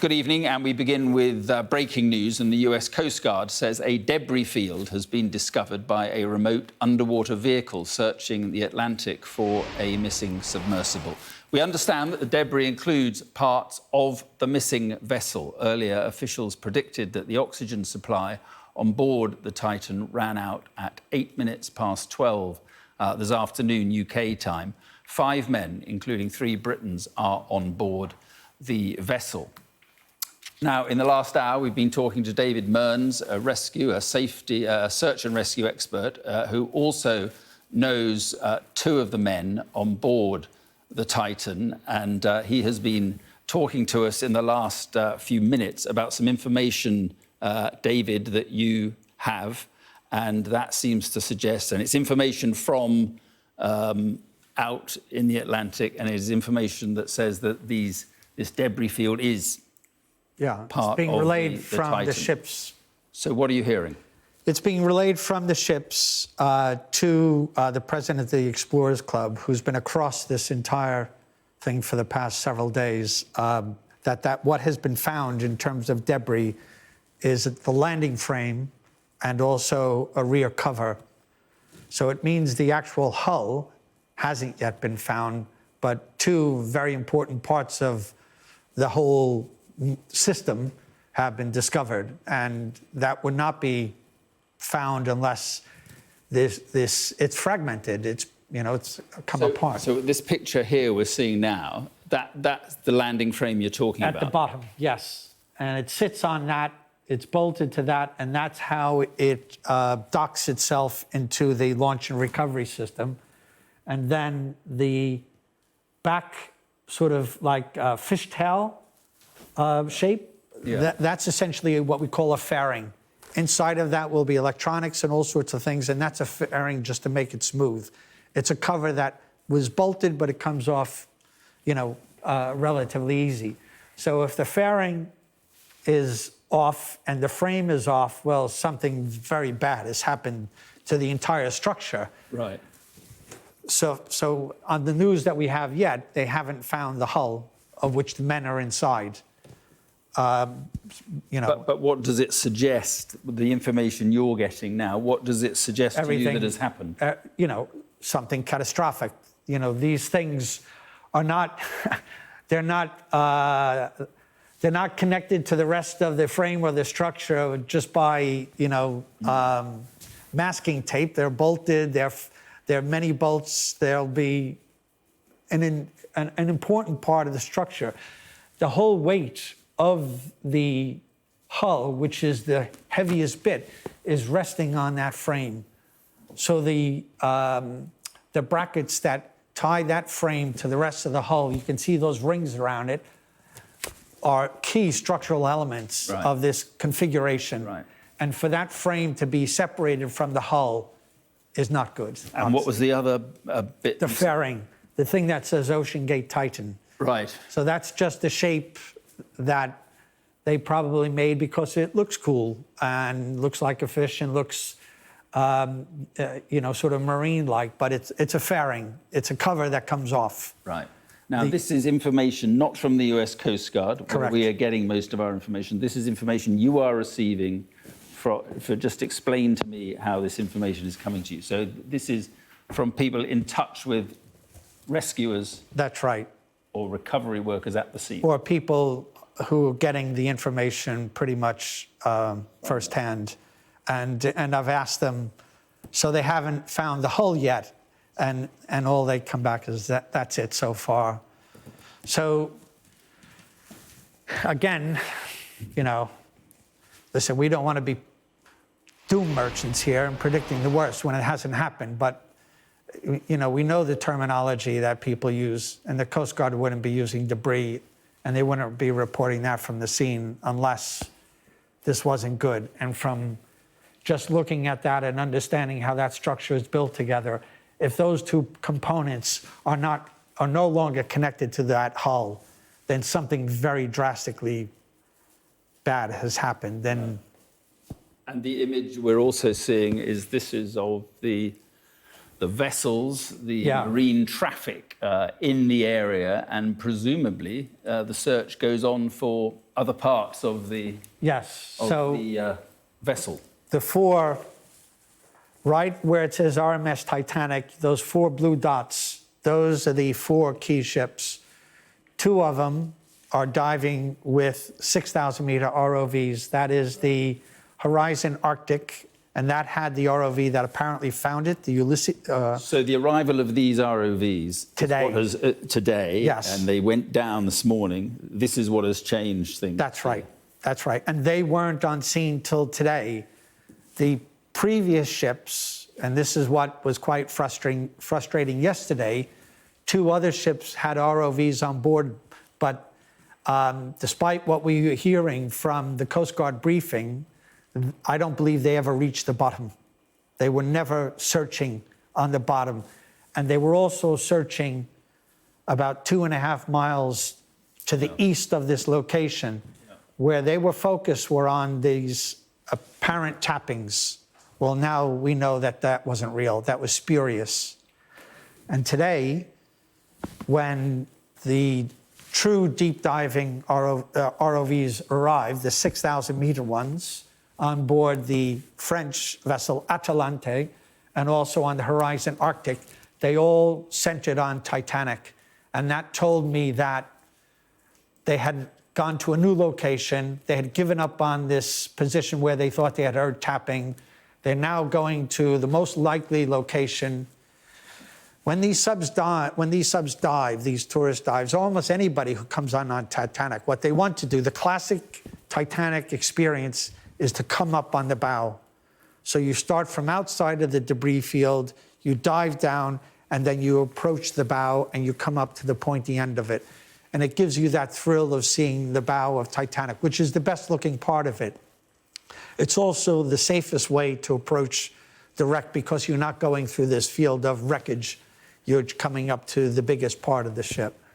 Good evening, and we begin with breaking news. And the US Coast Guard says a debris field has been discovered by a remote underwater vehicle searching the Atlantic for a missing submersible. We understand that the debris includes parts of the missing vessel. Earlier, officials predicted that the oxygen supply on board the Titan ran out at 8 minutes past 12 this afternoon, UK time. 5 men, including 3 Britons, are on board the vessel. Now, in the last hour, we've been talking to David Mearns, a search and rescue expert, who also knows 2 of the men on board the Titan. And he has been talking to us in the last few minutes about some information, David, that you have. And that seems to suggest, and it's information from out in the Atlantic, and it is information that says that this debris field is it's being relayed from Titan. the ships. So what are you hearing? It's being relayed from the ships to the president of the Explorers Club, who's been across this entire thing for the past several days, that what has been found in terms of debris is the landing frame and also a rear cover. So it means the actual hull hasn't yet been found, but 2 very important parts of the whole system have been discovered, and that would not be found unless it's fragmented. It's come apart. So this picture here we're seeing now, that's the landing frame you're talking about. At the bottom, yes, and it sits on that. It's bolted to that, and that's how it docks itself into the launch and recovery system, and then the back sort of like fishtail shape, that's essentially what we call a fairing. Inside of that will be electronics and all sorts of things, and that's a fairing just to make it smooth. It's a cover that was bolted, but it comes off, relatively easy. So if the fairing is off and the frame is off, well, something very bad has happened to the entire structure. Right. So on the news that we have yet, they haven't found the hull of which the men are inside. But what does it suggest, the information you're getting now, what does it suggest to you that has happened? Something catastrophic. These things are not, they're not connected to the rest of the frame or the structure just by, masking tape. They're bolted, there are many bolts. There'll be an important part of the structure. The whole weight of the hull, which is the heaviest bit, is resting on that frame. So the brackets that tie that frame to the rest of the hull, you can see those rings around it, are key structural elements of this configuration. Right. And for that frame to be separated from the hull is not good. And what was the other bit? The fairing, the thing that says Ocean Gate Titan. Right. So that's just the shape that they probably made because it looks cool and looks like a fish and looks, sort of marine-like, but it's a fairing. It's a cover that comes off. Right. Now, this is information not from the US Coast Guard. Correct. We are getting most of our information. This is information you are receiving. Just explain to me how this information is coming to you. So this is from people in touch with rescuers. That's right. Or recovery workers at the scene. Or people who are getting the information pretty much firsthand. And I've asked them, so they haven't found the hull yet. And all they come back is that's it so far. So, again, listen, we don't want to be doom merchants here and predicting the worst when it hasn't happened. But, we know the terminology that people use, and the Coast Guard wouldn't be using debris, and they wouldn't be reporting that from the scene unless this wasn't good. And from just looking at that and understanding how that structure is built together, if those 2 components are no longer connected to that hull, then something very drastically bad has happened. And the image we're also seeing is of the the vessels, the Yeah. marine traffic in the area, and presumably the search goes on for other parts of the Yes. of So the vessel. the four, right where it says RMS Titanic, those four blue dots, those are the four key ships. Two of them are diving with 6,000-meter ROVs. That is the Horizon Arctic, and that had the ROV that apparently found it, the Ulysses. So the arrival of these ROVs Today. is what has, today, Yes. and they went down this morning. This is what has changed things. That's right. That's right. And they weren't on scene till today. The previous ships, and this is what was quite frustrating yesterday, two other ships had ROVs on board, but despite what we were hearing from the Coast Guard briefing, I don't believe they ever reached the bottom. They were never searching on the bottom. And they were also searching about 2.5 miles to the east of this location. Where they were focused were on these apparent tappings. Well, now we know that that wasn't real. That was spurious. And today, when the true deep diving ROVs arrived, the 6,000-meter ones, on board the French vessel Atalante and also on the Horizon Arctic, they all centered on Titanic. And that told me that they had gone to a new location. They had given up on this position where they thought they had heard tapping. They're now going to the most likely location. When these subs dive, these tourist dives, almost anybody who comes on Titanic, what they want to do, the classic Titanic experience is to come up on the bow. So you start from outside of the debris field, you dive down, and then you approach the bow and you come up to the pointy end of it. And it gives you that thrill of seeing the bow of Titanic, which is the best looking part of it. It's also the safest way to approach the wreck because you're not going through this field of wreckage. You're coming up to the biggest part of the ship.